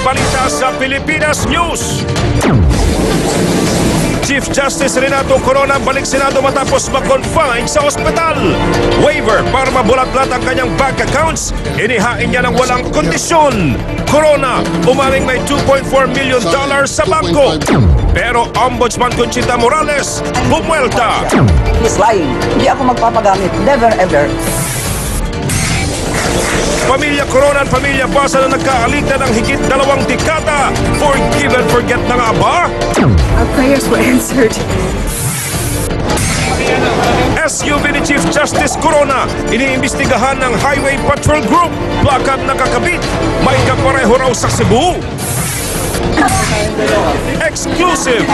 balita sa Pilipinas News. Chief Justice Renato Corona balik Senado matapos mag-confine sa ospital. Waiver para mabulat-lat ang kanyang bank accounts. Inihain niya ng walang kondisyon. Corona, umaring may $2.4 million sa bangko. Pero Ombudsman Conchita Morales, bumuelta. He's lying. Hindi ako magpapagamit. Never ever. Pamilya Corona at Pamilya Basa na nagkaalitan ng higit 2 dekada. Forgive and forget na nga ba? Our prayers were answered. SUV ni Chief Justice Corona, iniimbestigahan ng Highway Patrol Group. Plakad nakakabit. May kapareho raw sa Cebu. Exclusive!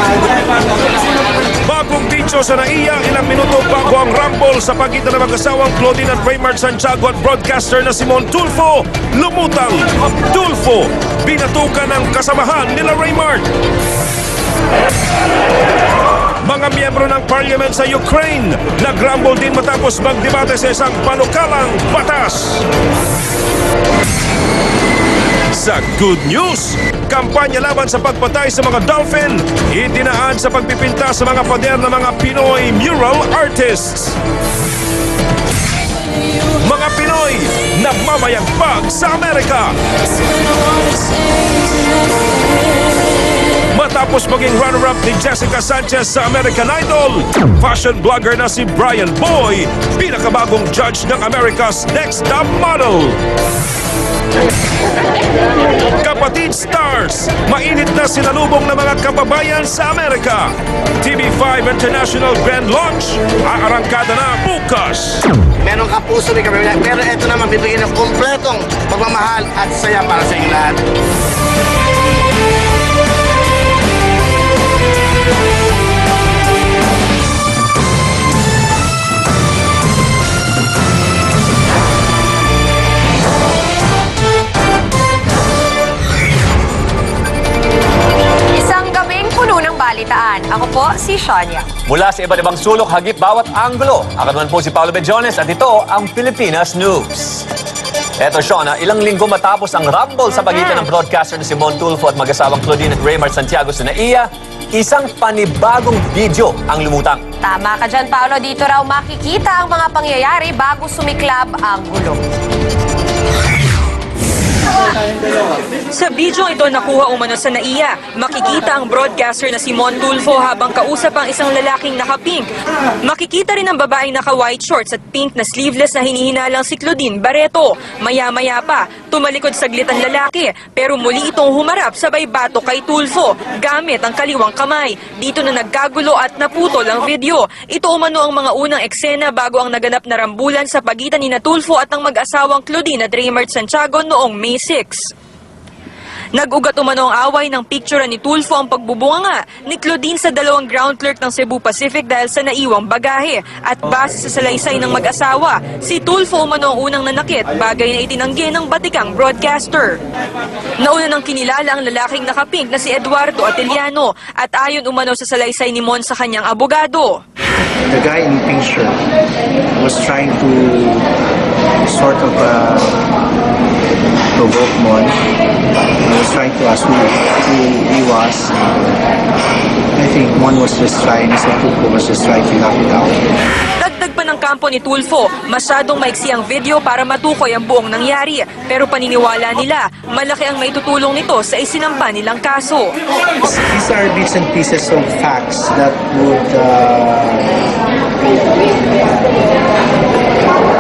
Bagong video sa NAIA, ilang minuto bago ang rumble sa pagitan ng mag-asawang Claudine at Raymart Santiago at broadcaster na Simon Tulfo. Lumutang Tulfo, binatukan ng kasamahan nila Raymart. Mga miyembro ng parliament sa Ukraine nag-rumble din matapos magdebate sa isang panukalang batas. Sa good news, kampanya laban sa pagpatay sa mga dolphin, idinaan sa pagpipinta sa mga pader ng mga Pinoy mural artists. Mga Pinoy nagmamayagpag sa Amerika. Matapos maging runner-up ni Jessica Sanchez sa American Idol, fashion blogger na si Brian Boy, pinakabagong judge ng America's Next Top Model. Kapatid Stars, mainit na sinalubong ng mga kababayan sa Amerika. TV5 International Grand Launch, aarangkada na bukas. Meron ka puso, may kami, pero ito naman bibigyan ng kumpletong pagmamahal at saya para sa inyong lahat. Balitaan. Ako po si Shania. Mula sa iba't ibang sulok, hagip bawat anggulo. Ako naman po si Paolo Bejones at ito ang Pilipinas News. Eto, Shona, ilang linggo matapos ang rumble sa pagitan ng broadcaster na Simon Tulfo at mag-asawang Claudine at Raymart Santiago sa NAIA, isang panibagong video ang lumutang. Tama ka dyan, Paolo. Dito raw makikita ang mga pangyayari bago sumiklab ang gulo. Sa video ito nakuha umano sa NAIA, makikita ang broadcaster na Simon Tulfo habang kausap ang isang lalaking naka-pink. Makikita rin ang babaeng naka-white shorts at pink na sleeveless na hinihinalang si Claudine Barreto. Maya-maya pa, tumalikod saglit ang lalaki, pero muli itong humarap sabay bato kay Tulfo gamit ang kaliwang kamay. Dito na nagkagulo at naputol ang video. Ito umano ang mga unang eksena bago ang naganap na rambulan sa pagitan ni Tulfo at ang mag-asawang Claudine at Raymart Santiago noong May 6. Nag-ugat umano ang away ng picture ni Tulfo ang pagbubunga ni Claudine sa dalawang ground clerk ng Cebu Pacific dahil sa naiwang bagahe. At base sa salaysay ng mag-asawa, si Tulfo umano ang unang nanakit, bagay na itinanggi ng batikang broadcaster. Nauna nang kinilala ang lalaking nakapink na si Eduardo Atiliano at ayon umano sa salaysay ni Mon sa kanyang abogado. The guy in pink shirt was trying to sort of provoke Mon. He was trying to ask who he was. I think Mon was just trying, Mr. Tulfo was just trying to knock it out. Dagdag pa ng kampo ni Tulfo, masyadong maiksi ang video para matukoy ang buong nangyari. Pero paniniwala nila, malaki ang maitutulong nito sa isinampa nilang kaso. These are bits and pieces of facts that would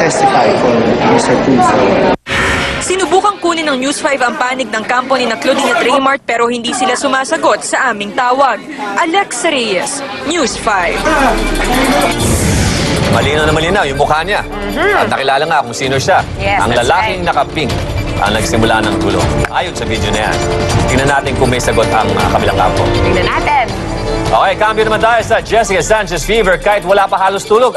testify for Mr. Tulfo. Sinubukang kunin ng News 5 ang panig ng kampo ni Claudine at Raymart pero hindi sila sumasagot sa aming tawag. Alex Reyes, News 5. Malinaw na malinaw yung mukha niya. At nakilala nga kung sino siya. Yes, ang that's lalaking naka-pink ang nagsimula ng gulo. Ayon sa video na yan. Tingnan natin kung may sagot ang kabilang kampo. Tingnan natin. Okay, cambio naman tayo sa Jessica Sanchez fever. Kahit wala pa halos tulog,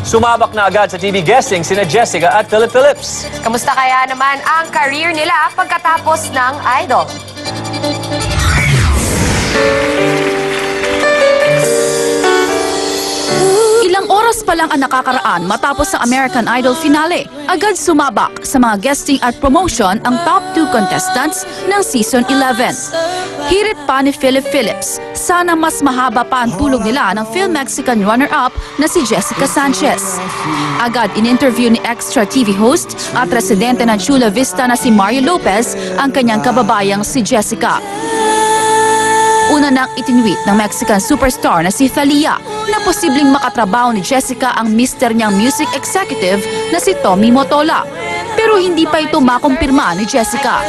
sumabak na agad sa TV guesting sina Jessica at Philip Phillips. Kamusta kaya naman ang career nila pagkatapos ng Idol? Ilang oras oras pa lang ang nakakaraan matapos ang American Idol finale, agad sumabak sa mga guesting at promotion ang top 2 contestants ng Season 11. Hirit pa ni Philip Phillips, sana mas mahaba pa ang tulog nila ng Film Mexican runner-up na si Jessica Sanchez. Agad in-interview ni Extra TV host at residente ng Chula Vista na si Mario Lopez ang kanyang kababayang si Jessica. Una nang itinweet ng Mexican superstar na si Thalia na posibleng makatrabaho ni Jessica ang mister niyang music executive na si Tommy Motola. Pero hindi pa ito makumpirma ni Jessica.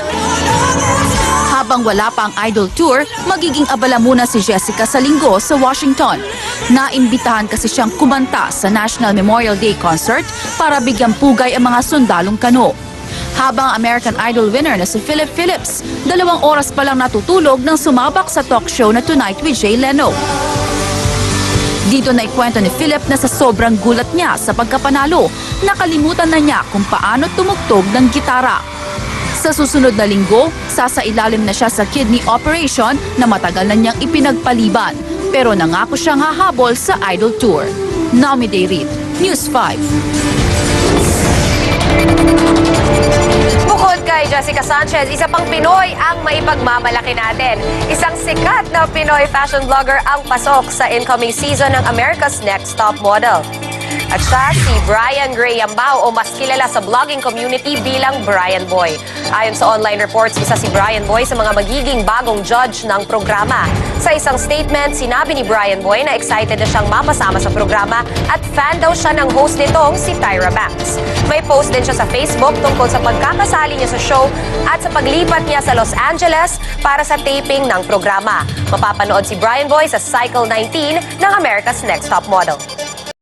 Habang wala pa ang Idol Tour, magiging abala muna si Jessica sa linggo sa Washington. Naimbitahan kasi siyang kumanta sa National Memorial Day Concert para bigyang pugay ang mga sundalong kano. Habang American Idol winner na si Philip Phillips, 2 oras pa lang natutulog nang sumabak sa talk show na Tonight with Jay Leno. Dito na ikwento ni Philip na sa sobrang gulat niya sa pagkapanalo, nakalimutan na niya kung paano tumugtog ng gitara. Sa susunod na linggo, sasailalim na siya sa kidney operation na matagal na niyang ipinagpaliban. Pero nangako siyang hahabol sa Idol Tour. Naomi Dayrit, News 5. Bukod kay Jessica Sanchez, isa pang Pinoy ang maipagmamalaki natin. Isang sikat na Pinoy fashion vlogger ang pasok sa incoming season ng America's Next Top Model. At siya si Brian Graham Bao o mas kilala sa vlogging community bilang Brian Boy. Ayon sa online reports, isa si Brian Boy sa mga magiging bagong judge ng programa. Sa isang statement, sinabi ni Brian Boy na excited na siyang mapasama sa programa at fan daw siya ng host nitong si Tyra Banks. May post din siya sa Facebook tungkol sa pagkakasali niya sa show at sa paglipat niya sa Los Angeles para sa taping ng programa. Mapapanood si Brian Boy sa Cycle 19 ng America's Next Top Model.